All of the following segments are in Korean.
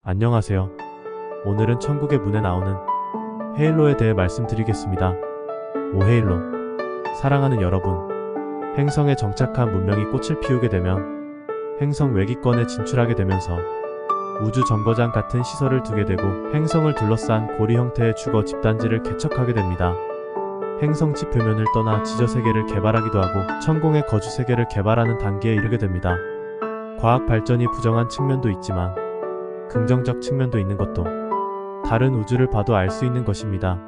안녕하세요. 오늘은 천국의 문에 나오는 헤일로에 대해 말씀드리겠습니다. 오 헤일로, 사랑하는 여러분, 행성에 정착한 문명이 꽃을 피우게 되면 행성 외기권에 진출하게 되면서 우주 정거장 같은 시설을 두게 되고 행성을 둘러싼 고리 형태의 주거 집단지를 개척하게 됩니다. 행성지 표면을 떠나 지저세계를 개발하기도 하고 천공의 거주세계를 개발하는 단계에 이르게 됩니다. 과학 발전이 부정한 측면도 있지만 긍정적 측면도 있는 것도 다른 우주를 봐도 알 수 있는 것입니다.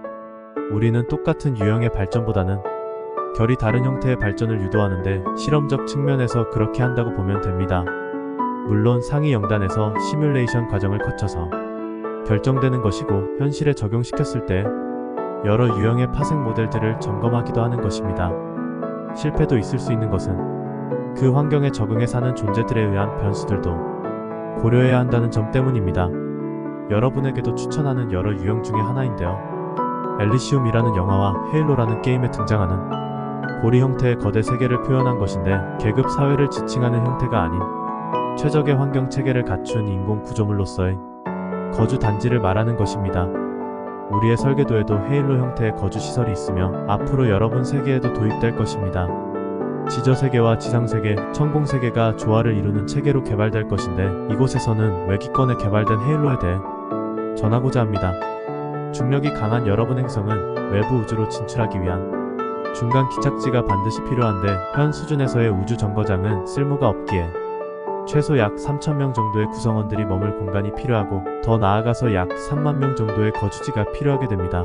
우리는 똑같은 유형의 발전보다는 결이 다른 형태의 발전을 유도하는데 실험적 측면에서 그렇게 한다고 보면 됩니다. 물론 상위 영단에서 시뮬레이션 과정을 거쳐서 결정되는 것이고 현실에 적용시켰을 때 여러 유형의 파생 모델들을 점검하기도 하는 것입니다. 실패도 있을 수 있는 것은 그 환경에 적응해 사는 존재들에 의한 변수들도 고려해야 한다는 점 때문입니다. 여러분에게도 추천하는 여러 유형 중에 하나인데요. 엘리시움이라는 영화와 헤일로라는 게임에 등장하는 고리 형태의 거대 세계를 표현한 것인데 계급 사회를 지칭하는 형태가 아닌 최적의 환경 체계를 갖춘 인공 구조물로서의 거주 단지를 말하는 것입니다. 우리의 설계도에도 헤일로 형태의 거주 시설이 있으며 앞으로 여러분 세계에도 도입될 것입니다. 지저세계와 지상세계, 천공세계가 조화를 이루는 체계로 개발될 것인데 이곳에서는 외기권에 개발된 헤일로에 대해 전하고자 합니다. 중력이 강한 여러분 행성은 외부 우주로 진출하기 위한 중간 기착지가 반드시 필요한데 현 수준에서의 우주 정거장은 쓸모가 없기에 최소 약 3,000명 정도의 구성원들이 머물 공간이 필요하고 더 나아가서 약 3만 명 정도의 거주지가 필요하게 됩니다.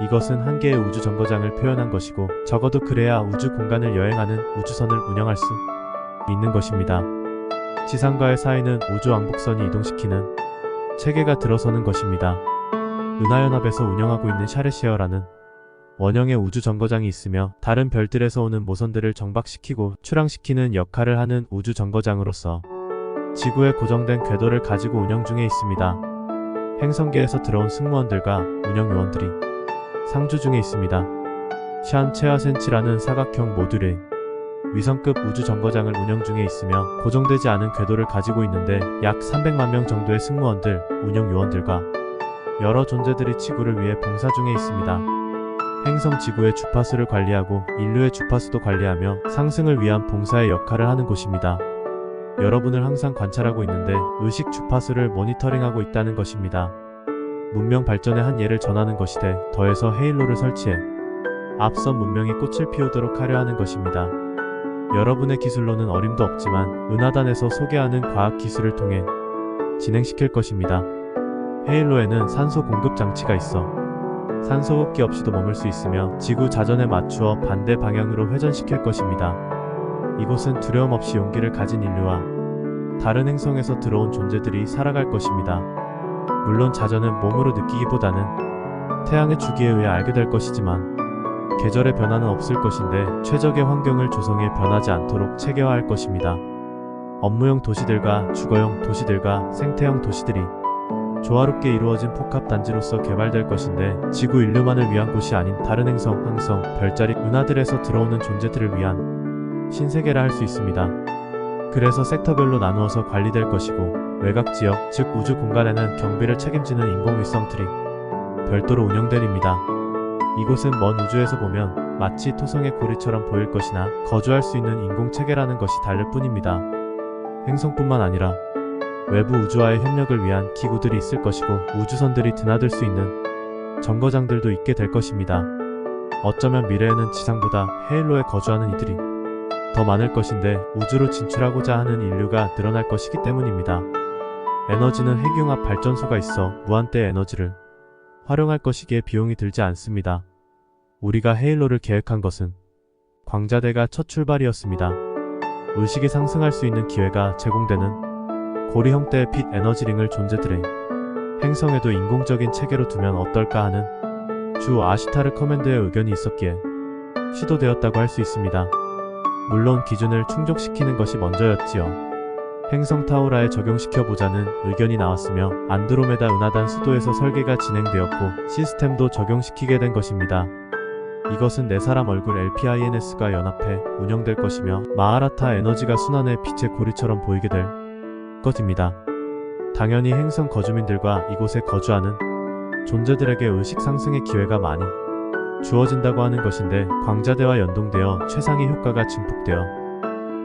이것은 한 개의 우주 정거장을 표현한 것이고 적어도 그래야 우주 공간을 여행하는 우주선을 운영할 수 있는 것입니다. 지상과의 사이는 우주 왕복선이 이동시키는 체계가 들어서는 것입니다. 은하연합에서 운영하고 있는 샤레시어라는 원형의 우주 정거장이 있으며 다른 별들에서 오는 모선들을 정박시키고 출항시키는 역할을 하는 우주 정거장으로서 지구에 고정된 궤도를 가지고 운영 중에 있습니다. 행성계에서 들어온 승무원들과 운영 요원들이 상주 중에 있습니다. 샨 체아센치라는 사각형 모듈의 위성급 우주 정거장을 운영 중에 있으며 고정되지 않은 궤도를 가지고 있는데 약 300만 명 정도의 승무원들, 운영 요원들과 여러 존재들이 지구를 위해 봉사 중에 있습니다. 행성 지구의 주파수를 관리하고 인류의 주파수도 관리하며 상승을 위한 봉사의 역할을 하는 곳입니다. 여러분을 항상 관찰하고 있는데 의식 주파수를 모니터링하고 있다는 것입니다. 문명 발전의 한 예를 전하는 것이되 더해서 헤일로를 설치해 앞선 문명이 꽃을 피우도록 하려 하는 것입니다. 여러분의 기술로는 어림도 없지만 은하단에서 소개하는 과학 기술을 통해 진행시킬 것입니다. 헤일로에는 산소 공급 장치가 있어 산소 흡기 없이도 머물 수 있으며 지구 자전에 맞추어 반대 방향으로 회전시킬 것입니다. 이곳은 두려움 없이 용기를 가진 인류와 다른 행성에서 들어온 존재들이 살아갈 것입니다. 물론 자전은 몸으로 느끼기보다는 태양의 주기에 의해 알게 될 것이지만 계절의 변화는 없을 것인데 최적의 환경을 조성해 변하지 않도록 체계화할 것입니다. 업무용 도시들과 주거용 도시들과 생태형 도시들이 조화롭게 이루어진 복합단지로서 개발될 것인데 지구 인류만을 위한 곳이 아닌 다른 행성, 항성, 별자리, 은하들에서 들어오는 존재들을 위한 신세계라 할 수 있습니다. 그래서 섹터별로 나누어서 관리될 것이고 외곽지역, 즉 우주 공간에는 경비를 책임지는 인공위성들이 별도로 운영됩니다. 이곳은 먼 우주에서 보면 마치 토성의 고리처럼 보일 것이나 거주할 수 있는 인공체계라는 것이 다를 뿐입니다. 행성뿐만 아니라 외부 우주와의 협력을 위한 기구들이 있을 것이고 우주선들이 드나들 수 있는 정거장들도 있게 될 것입니다. 어쩌면 미래에는 지상보다 헤일로에 거주하는 이들이 더 많을 것인데 우주로 진출하고자 하는 인류가 늘어날 것이기 때문입니다. 에너지는 핵융합 발전소가 있어 무한대 에너지를 활용할 것이기에 비용이 들지 않습니다. 우리가 헤일로를 계획한 것은 광자대가 첫 출발이었습니다. 의식이 상승할 수 있는 기회가 제공되는 고리 형태의 빛 에너지링을 존재들의 행성에도 인공적인 체계로 두면 어떨까 하는 주 아시타르 커맨드의 의견이 있었기에 시도되었다고 할 수 있습니다. 물론 기준을 충족시키는 것이 먼저였지요. 행성 타우라에 적용시켜보자는 의견이 나왔으며 안드로메다 은하단 수도에서 설계가 진행되었고 시스템도 적용시키게 된 것입니다. 이것은 4사람 얼굴 LPINS가 연합해 운영될 것이며 마하라타 에너지가 순환해 빛의 고리처럼 보이게 될 것입니다. 당연히 행성 거주민들과 이곳에 거주하는 존재들에게 의식 상승의 기회가 많이 주어진다고 하는 것인데 광자대와 연동되어 최상의 효과가 증폭되어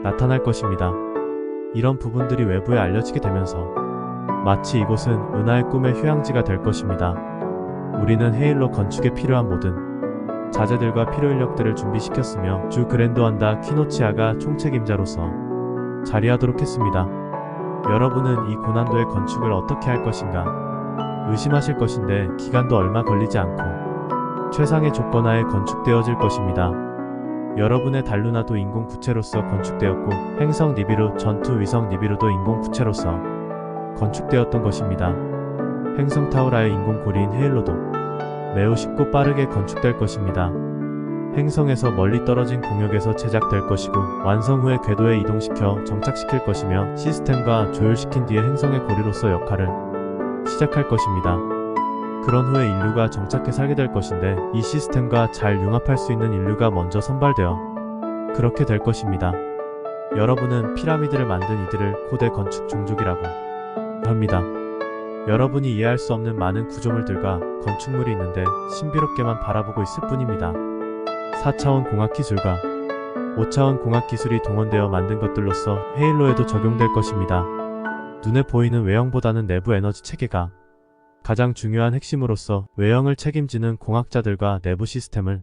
나타날 것입니다. 이런 부분들이 외부에 알려지게 되면서 마치 이곳은 은하의 꿈의 휴양지가 될 것입니다. 우리는 헤일로 건축에 필요한 모든 자재들과 필요 인력들을 준비시켰으며 주 그랜드완다 키노치아가 총책임자로서 자리하도록 했습니다. 여러분은 이 고난도의 건축을 어떻게 할 것인가 의심하실 것인데 기간도 얼마 걸리지 않고 최상의 조건 하에 건축되어질 것입니다. 여러분의 달루나도 인공 구체로서 건축되었고 행성 니비루 전투 위성 니비루도 인공 구체로서 건축되었던 것입니다. 행성 타우라의 인공 고리인 헤일로도 매우 쉽고 빠르게 건축될 것입니다. 행성에서 멀리 떨어진 공역에서 제작될 것이고 완성 후에 궤도에 이동시켜 정착시킬 것이며 시스템과 조율시킨 뒤에 행성의 고리로서 역할을 시작할 것입니다. 그런 후에 인류가 정착해 살게 될 것인데 이 시스템과 잘 융합할 수 있는 인류가 먼저 선발되어 그렇게 될 것입니다. 여러분은 피라미드를 만든 이들을 고대 건축 종족이라고 합니다. 여러분이 이해할 수 없는 많은 구조물들과 건축물이 있는데 신비롭게만 바라보고 있을 뿐입니다. 4차원 공학 기술과 5차원 공학 기술이 동원되어 만든 것들로서 헤일로에도 적용될 것입니다. 눈에 보이는 외형보다는 내부 에너지 체계가 가장 중요한 핵심으로서 외형을 책임지는 공학자들과 내부 시스템을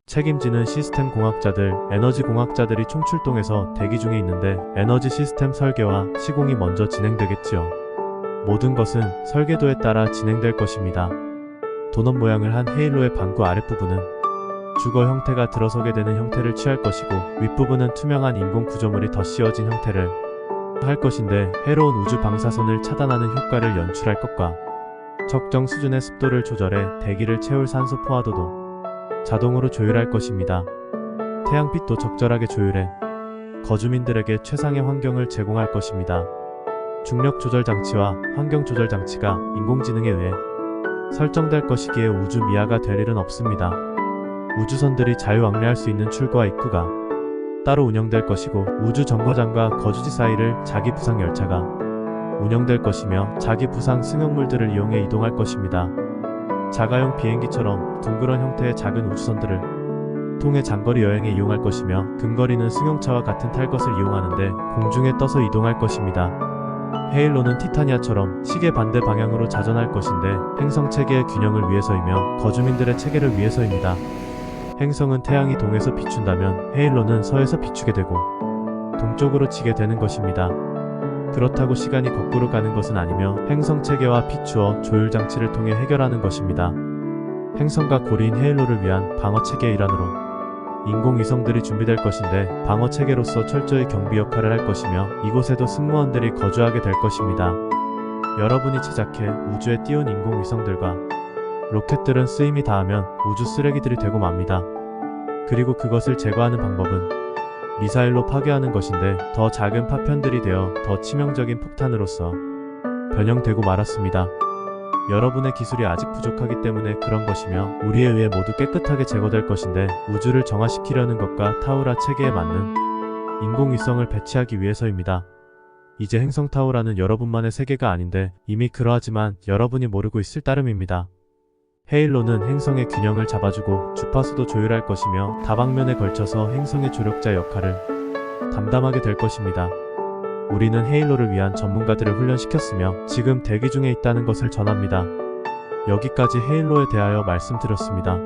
책임지는 시스템 공학자들, 에너지 공학자들이 총출동해서 대기 중에 있는데 에너지 시스템 설계와 시공이 먼저 진행되겠지요. 모든 것은 설계도에 따라 진행될 것입니다. 도넛 모양을 한 헤일로의 방구 아랫부분은 주거 형태가 들어서게 되는 형태를 취할 것이고 윗부분은 투명한 인공 구조물이 덧씌워진 형태를 할 것인데 해로운 우주 방사선을 차단하는 효과를 연출할 것과 적정 수준의 습도를 조절해 대기를 채울 산소 포화도도 자동으로 조율할 것입니다. 태양빛도 적절하게 조율해 거주민들에게 최상의 환경을 제공할 것입니다. 중력 조절 장치와 환경 조절 장치가 인공지능에 의해 설정될 것이기에 우주 미아가 될 일은 없습니다. 우주선들이 자유왕래할 수 있는 출구와 입구가 따로 운영될 것이고 우주 정거장과 거주지 사이를 자기 부상 열차가 운영될 것이며 자기 부상 승용물들을 이용해 이동할 것입니다. 자가용 비행기처럼 둥그런 형태의 작은 우주선들을 통해 장거리 여행에 이용할 것이며 근거리는 승용차와 같은 탈 것을 이용하는데 공중에 떠서 이동할 것입니다. 헤일로는 티타니아처럼 시계 반대 방향으로 자전할 것인데 행성 체계의 균형을 위해서이며 거주민들의 체계를 위해서입니다. 행성은 태양이 동에서 비춘다면 헤일로는 서에서 비추게 되고 동쪽으로 지게 되는 것입니다. 그렇다고 시간이 거꾸로 가는 것은 아니며 행성 체계와 비추어 조율 장치를 통해 해결하는 것입니다. 행성과 고리인 헤일로를 위한 방어 체계의 일환으로 인공위성들이 준비될 것인데 방어 체계로서 철저히 경비 역할을 할 것이며 이곳에도 승무원들이 거주하게 될 것입니다. 여러분이 제작해 우주에 띄운 인공위성들과 로켓들은 쓰임이 닿으면 우주 쓰레기들이 되고 맙니다. 그리고 그것을 제거하는 방법은 미사일로 파괴하는 것인데 더 작은 파편들이 되어 더 치명적인 폭탄으로서 변형되고 말았습니다. 여러분의 기술이 아직 부족하기 때문에 그런 것이며 우리에 의해 모두 깨끗하게 제거될 것인데 우주를 정화시키려는 것과 타우라 체계에 맞는 인공위성을 배치하기 위해서입니다. 이제 행성 타우라는 여러분만의 세계가 아닌데 이미 그러하지만 여러분이 모르고 있을 따름입니다. 헤일로는 행성의 균형을 잡아주고 주파수도 조율할 것이며 다방면에 걸쳐서 행성의 조력자 역할을 담당하게 될 것입니다. 우리는 헤일로를 위한 전문가들을 훈련시켰으며 지금 대기 중에 있다는 것을 전합니다. 여기까지 헤일로에 대하여 말씀드렸습니다.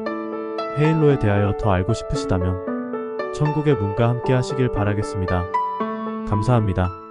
헤일로에 대하여 더 알고 싶으시다면 천국의 문과 함께 하시길 바라겠습니다. 감사합니다.